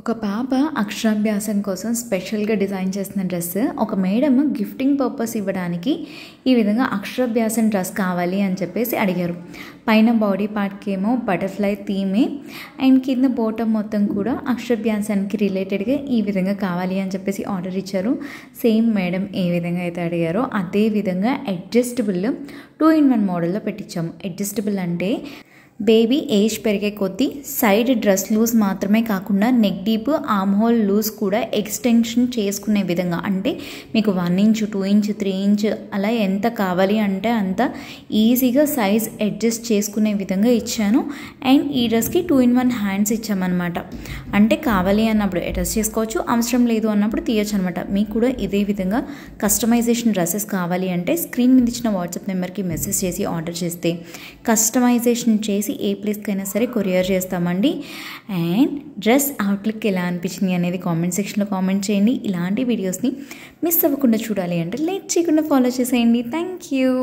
ఒక పాప అక్షరాభ్యాసం కోసం స్పెషల్గా డిజైన్ చేసిన డ్రెస్ ఒక మేడం గిఫ్టింగ్ పర్పస్ ఇవ్వడానికి ఈ విధంగా అక్షరాభ్యాసం డ్రెస్ కావాలి అని చెప్పేసి అడిగారు. పైన బాడీ పార్ట్కి ఏమో బటర్ఫ్లై థీమే అండ్ కింద బోటం మొత్తం కూడా అక్షరాభ్యాసానికి రిలేటెడ్గా ఈ విధంగా కావాలి అని చెప్పేసి ఆర్డర్ ఇచ్చారు. సేమ్ మేడం ఏ విధంగా అయితే అడిగారో అదే విధంగా అడ్జస్టబుల్ 2-in-1 మోడల్లో పెట్టించాము. అడ్జస్టబుల్ అంటే బేబీ ఏజ్ పెరిగే కొద్దీ సైడ్ డ్రెస్ లూజ్ మాత్రమే కాకుండా neck deep arm hole loose కూడా ఎక్స్టెన్షన్ చేసుకునే విధంగా, అంటే మీకు 1 ఇంచ్ 2 ఇంచ్ 3 ఇంచ్ అలా ఎంత కావాలి అంటే అంత ఈజీగా సైజ్ అడ్జస్ట్ చేసుకునే విధంగా ఇచ్చాను. అండ్ ఈ డ్రెస్కి 2-in-1 హ్యాండ్స్ ఇచ్చామన్నమాట. అంటే కావాలి అన్నప్పుడు అడ్జస్ట్ చేసుకోవచ్చు, అవసరం లేదు అన్నప్పుడు తీయచ్చు అనమాట. మీకు కూడా ఇదే విధంగా కస్టమైజేషన్ డ్రెస్సెస్ కావాలి అంటే స్క్రీన్ మీద ఇచ్చిన వాట్సాప్ నెంబర్కి మెసేజ్ చేసి ఆర్డర్ చేస్తే కస్టమైజేషన్ చేసి ఏ ప్లేస్కైనా సరే కొరియర్ చేస్తామండి. అండ్ డ్రెస్ అవుట్లుక్ ఎలా అనిపించింది అనేది కామెంట్ సెక్షన్లో కామెంట్ చేయండి. ఇలాంటి వీడియోస్ని మిస్ అవ్వకుండా చూడాలి అంటే లేట్ చేయకుండా ఫాలో చేసేయండి. Thank you.